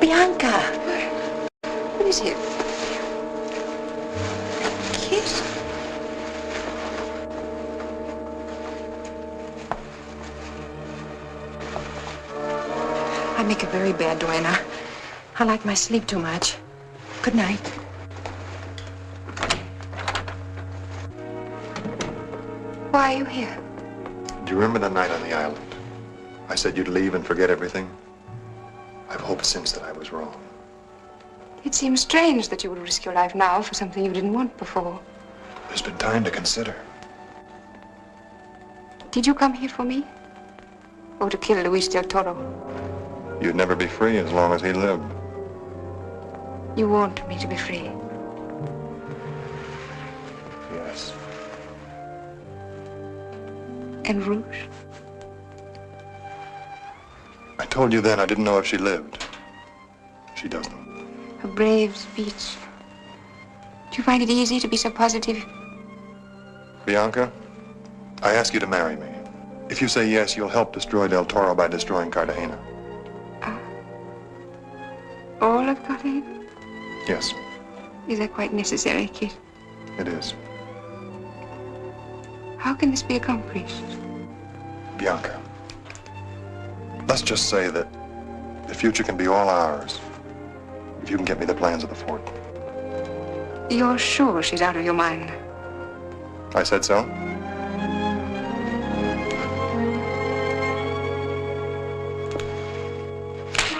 Bianca! What is it? Kit? I make a very bad duenna. I like my sleep too much. Good night. Why are you here? Do you remember the night on the island? I said you'd leave and forget everything. I've hoped since that I was wrong. It seems strange that you would risk your life now for something you didn't want before. There's been time to consider. Did you come here for me? Or to kill Luis del Toro? You'd never be free as long as he lived. You want me to be free? Yes. And Rouge? I told you then I didn't know if she lived. She doesn't. A brave speech. Do you find it easy to be so positive? Bianca, I ask you to marry me. If you say yes, you'll help destroy Del Toro by destroying Cartagena. All of Cartagena? Yes, Is that quite necessary, Kit? it is. How can this be accomplished? Bianca, let's just say that the future can be all ours if you can get me the plans of the fort. You're sure she's out of your mind? I said so?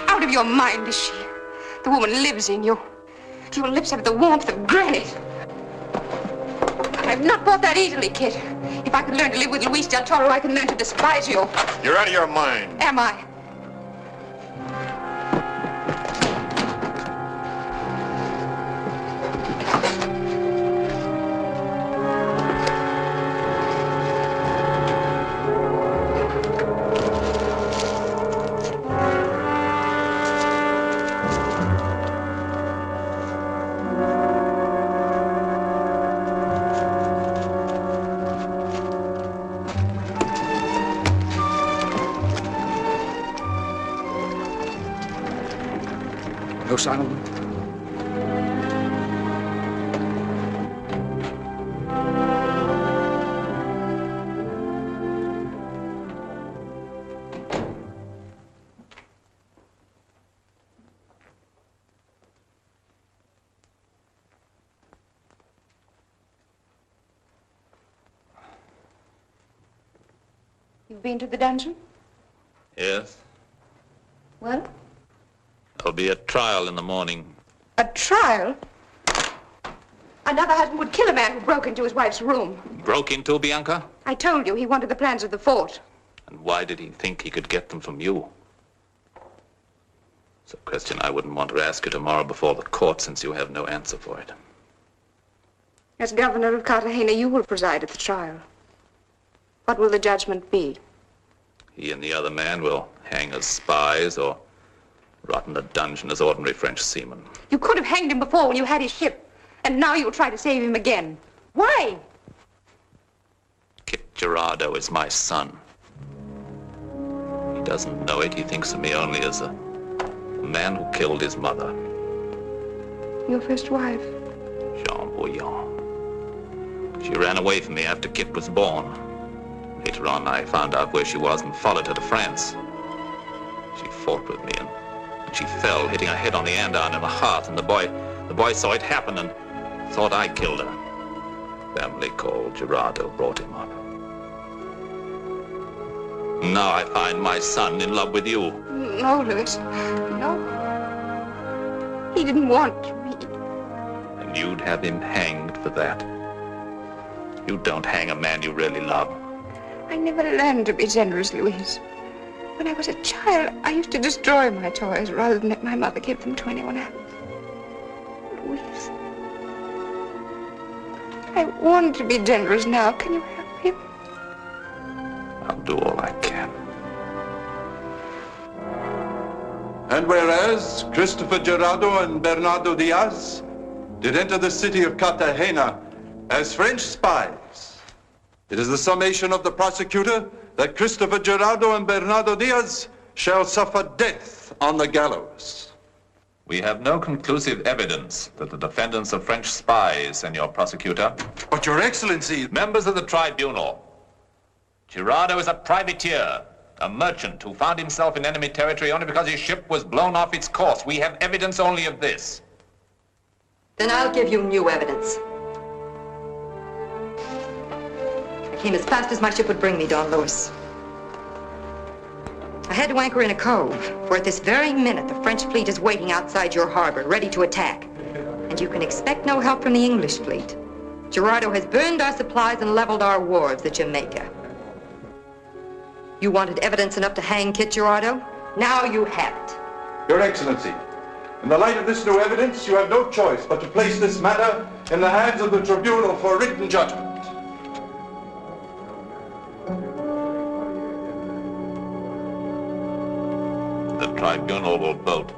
Out of your mind, is she? The woman lives in you. Your lips have the warmth of granite. I've not bought that easily, Kit. If I could learn to live with Luis del Toro, I could learn to despise you. You're out of your mind. Am I? No sign of them? You've been to the dungeon? Yes. Well? There'll be a trial in the morning. A trial? Another husband would kill a man who broke into his wife's room. Broke into, Bianca? I told you he wanted the plans of the fort. And why did he think he could get them from you? It's a question I wouldn't want to ask you tomorrow before the court, since you have no answer for it. As governor of Cartagena, you will preside at the trial. What will the judgment be? He and the other man will hang as spies or rot in a dungeon as ordinary French seamen. You could have hanged him before when you had his ship, and now you'll try to save him again. Why? Kit Gerardo is my son. He doesn't know it. He thinks of me only as a man who killed his mother. Your first wife? Jean Bouillon. She ran away from me after Kit was born. Later on, I found out where she was and followed her to France. She fought with me and She fell, hitting her head on the andiron in the hearth, and the boy saw it happen and thought I killed her. Family called Gerardo, brought him up. Now I find my son in love with you. No, Louis. No. He didn't want me. And you'd have him hanged for that. You don't hang a man you really love. I never learned to be generous, Louise. When I was a child, I used to destroy my toys rather than let my mother give them to anyone else. Louise, I want to be generous now. Can you help him? I'll do all I can. And whereas Christopher Gerardo and Bernardo Diaz did enter the city of Cartagena as French spies, it is the summation of the prosecutor that Christopher Gerardo and Bernardo Diaz shall suffer death on the gallows. We have no conclusive evidence that the defendants are French spies, Senor Prosecutor. But, Your Excellency... Members of the tribunal, Gerardo is a privateer, a merchant who found himself in enemy territory only because his ship was blown off its course. We have evidence only of this. Then I'll give you new evidence. I came as fast as my ship would bring me, Don Luis. I had to anchor in a cove, for at this very minute the French fleet is waiting outside your harbor, ready to attack. And you can expect no help from the English fleet. Gerardo has burned our supplies and leveled our wharves at Jamaica. You wanted evidence enough to hang Kit Gerardo? Now you have it. Your Excellency, in the light of this new evidence, you have no choice but to place this matter in the hands of the tribunal for written judgment. The tribunal will vote.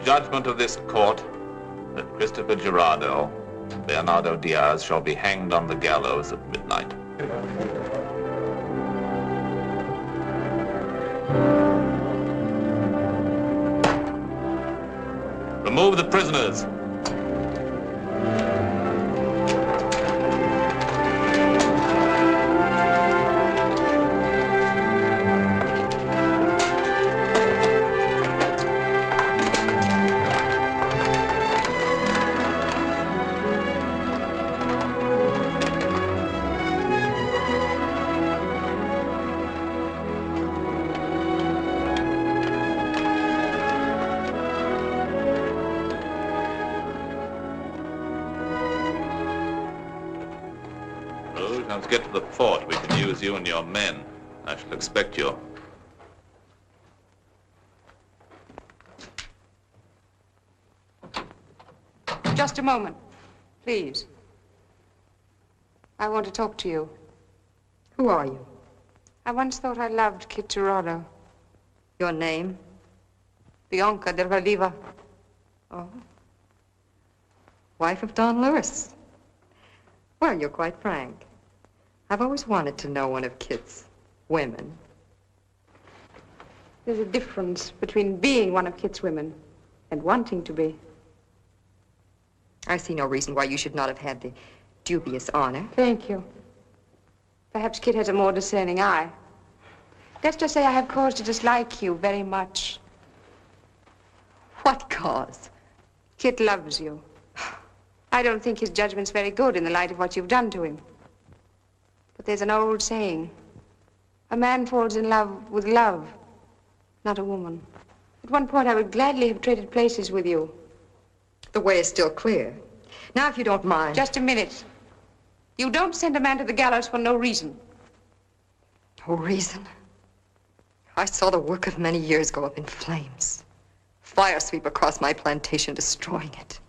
Judgment of this court that Christopher Gerardo and Bernardo Diaz shall be hanged on the gallows at midnight. Remove the prisoners. Let's get to the fort. We can use you and your men. I shall expect you. Just a moment, please. I want to talk to you. Who are you? I once thought I loved Kit Gerardo. Your name? Bianca de Valdivia. Oh. Wife of Don Luis. Well, you're quite frank. I've always wanted to know one of Kit's women. There's a difference between being one of Kit's women and wanting to be. I see no reason why you should not have had the dubious honor. Thank you. Perhaps Kit has a more discerning eye. Let's just say I have cause to dislike you very much. What cause? Kit loves you. I don't think his judgment's very good in the light of what you've done to him. But there's an old saying. A man falls in love with love, not a woman. At one point, I would gladly have traded places with you. The way is still clear. Now, if you don't mind... Just a minute. You don't send a man to the gallows for no reason. No reason? I saw the work of many years go up in flames. Fire sweep across my plantation, destroying it.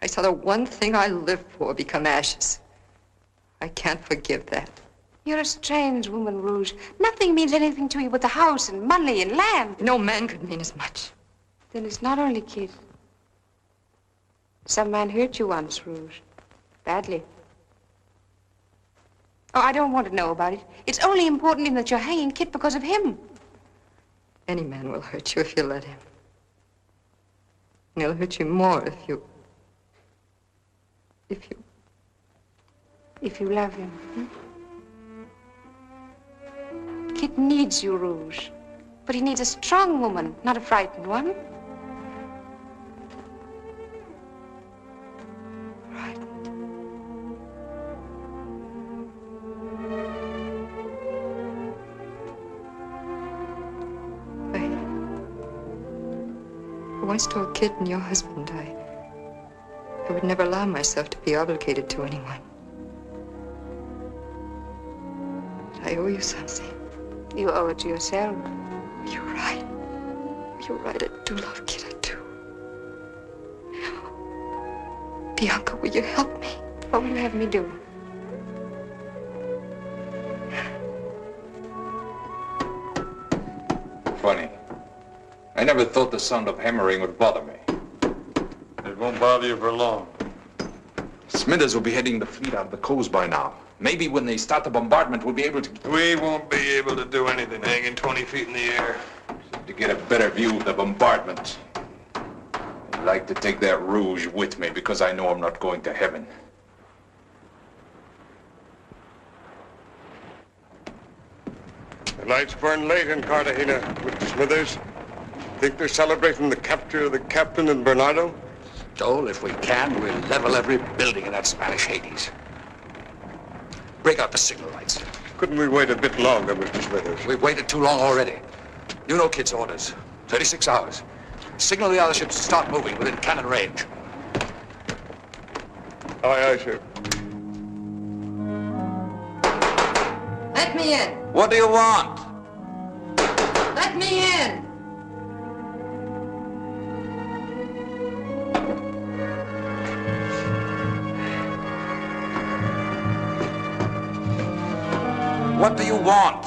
I saw the one thing I lived for become ashes. I can't forgive that. You're a strange woman, Rouge. Nothing means anything to you but the house and money and land. No man could mean as much. Then it's not only Kit. Some man hurt you once, Rouge. Badly. Oh, I don't want to know about it. It's only important in that you're hanging Kit because of him. Any man will hurt you if you let him. And he'll hurt you more if you... If you love him. Kit needs you, Rouge. But he needs a strong woman, not a frightened one. I once told Kit and your husband I would never allow myself to be obligated to anyone. But I owe you something. You owe it to yourself. You're right. You're right. I do love Kit. I do. Bianca, will you help me? What will you have me do? Funny. I never thought the sound of hammering would bother me. It won't bother you for long. Smithers will be heading the fleet out of the coast by now. Maybe when they start the bombardment, we'll be able to... We won't be able to do anything hanging 20 feet in the air. To get a better view of the bombardment. I'd like to take that Rouge with me because I know I'm not going to heaven. The lights burn late in Cartagena, Mr. Smithers. Think they're celebrating the capture of the captain and Bernardo? Joel, if we can, we'll level every building in that Spanish Hades. Break out the signal lights. Couldn't we wait a bit longer, Mr. Smithers? We've waited too long already. You know Kit's orders. 36 hours. Signal the other ships to start moving within cannon range. Aye, aye, sir. Let me in. What do you want? Let me in. What do you want?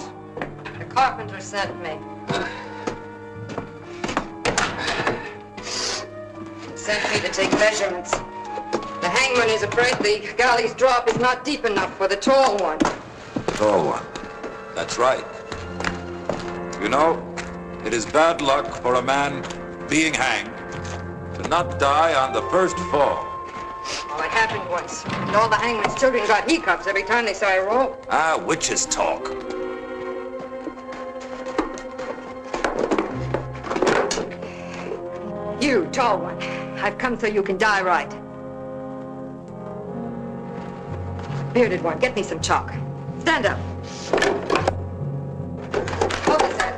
The carpenter sent me. Sent me to take measurements. The hangman is afraid the galley's drop is not deep enough for the tall one. Tall one. That's right. You know, it is bad luck for a man being hanged to not die on the first fall. Well, it happened once. And all the hangman's children got hiccups every time they saw a rope. Ah, witches talk. You, tall one. I've come so you can die right. Bearded one, get me some chalk. Stand up. Hold his head.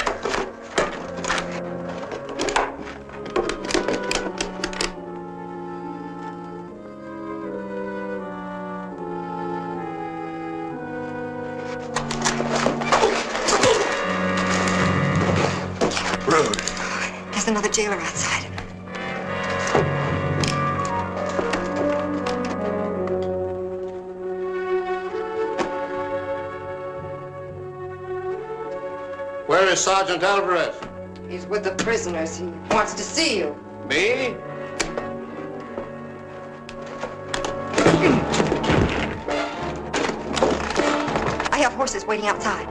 There's another jailer outside. Where is Sergeant Alvarez? He's with the prisoners. He wants to see you. Me? I have horses waiting outside.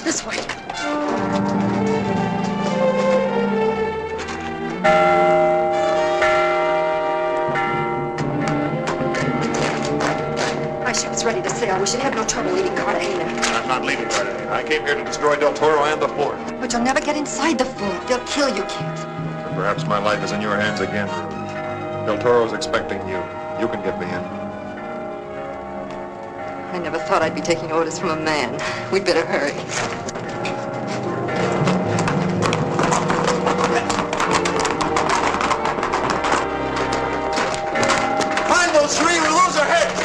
This way. My ship's ready to sail. We should have no trouble leaving Cartagena. I'm not leaving Cartagena. I came here to destroy Del Toro and the fort. But you'll never get inside the fort. They'll kill you, kid. Perhaps my life is in your hands again, Rouge. Del Toro's expecting you. You can get me in. I never thought I'd be taking orders from a man. We'd better hurry. Find those three, we'll lose our heads!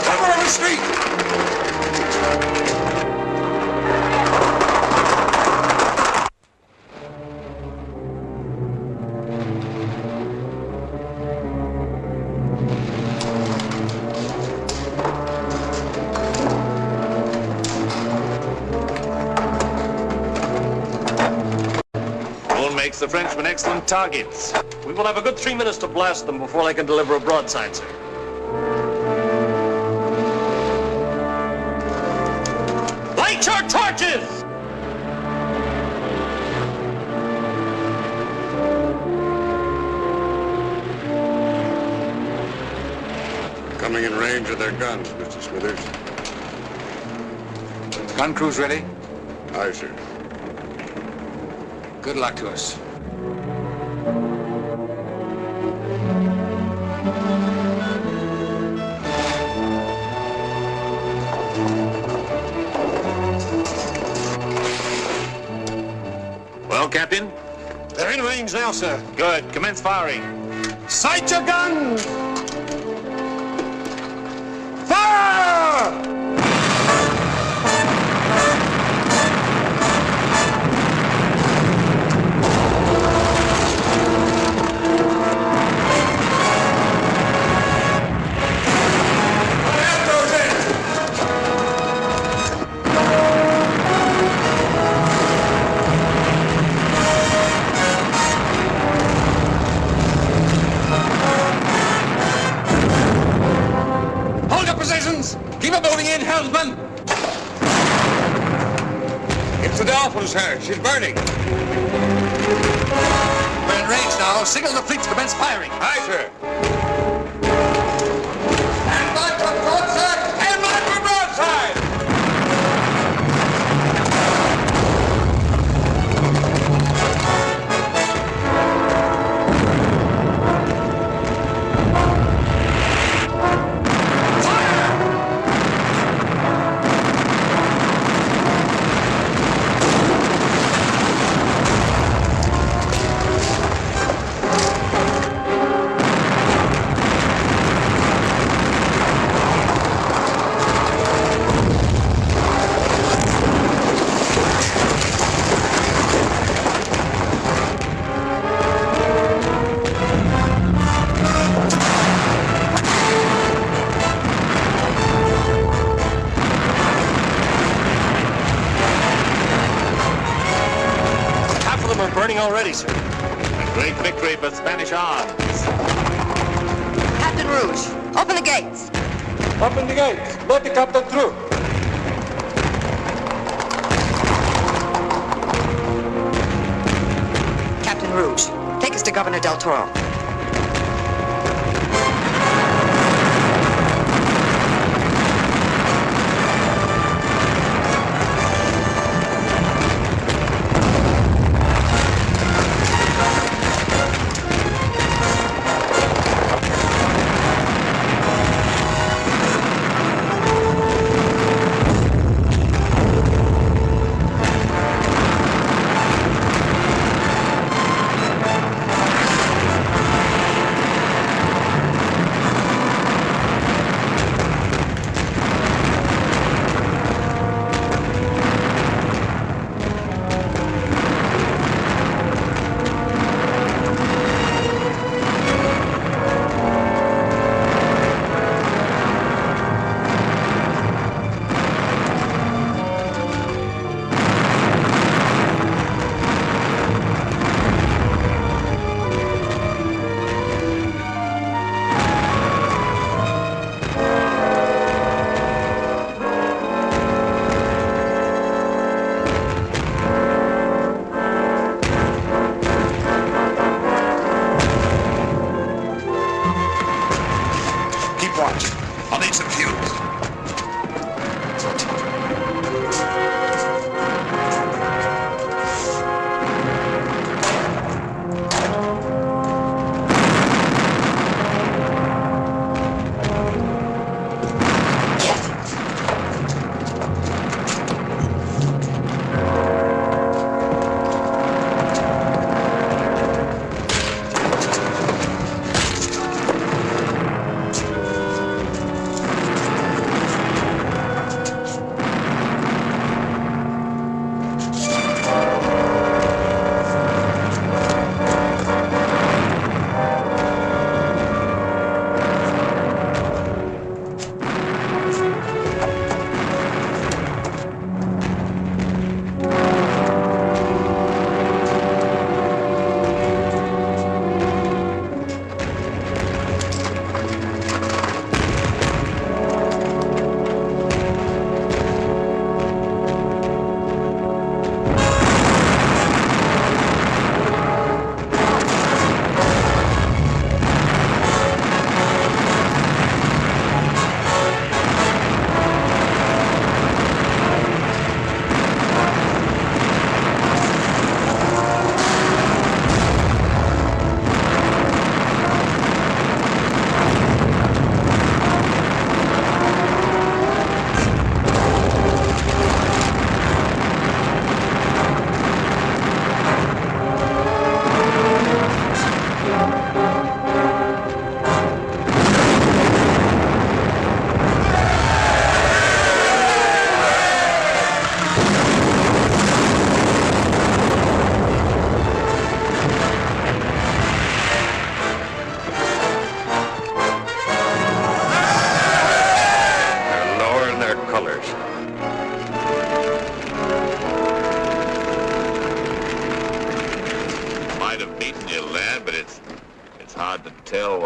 Cover on the street! Makes the Frenchmen excellent targets. We will have a good 3 minutes to blast them before they can deliver a broadside, sir. Light your torches! Coming in range of their guns, Mr. Smithers. Gun crews ready? Aye, sir. Good luck to us. Well, Captain? They're in range now, sir. Good. Commence firing. Sight your guns! Fire! Keep it moving in, helmsman! It's the Dolphin, sir. She's burning. We're in range now. Signal the fleet to commence firing. Aye, sir. Stand by for broadside! Stand by for broadside! Already, sir. A great victory for Spanish arms. Captain Rouge, open the gates. Open the gates. Let the captain through. Captain Rouge, take us to Governor Del Toro.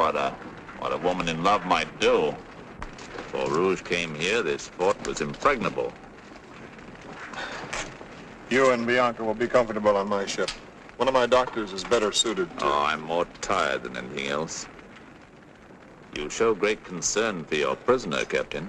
Florida, what a woman in love might do. Before Rouge came here, this fort was impregnable. You and Bianca will be comfortable on my ship. One of my doctors is better suited to... Oh, I'm more tired than anything else. You show great concern for your prisoner, Captain.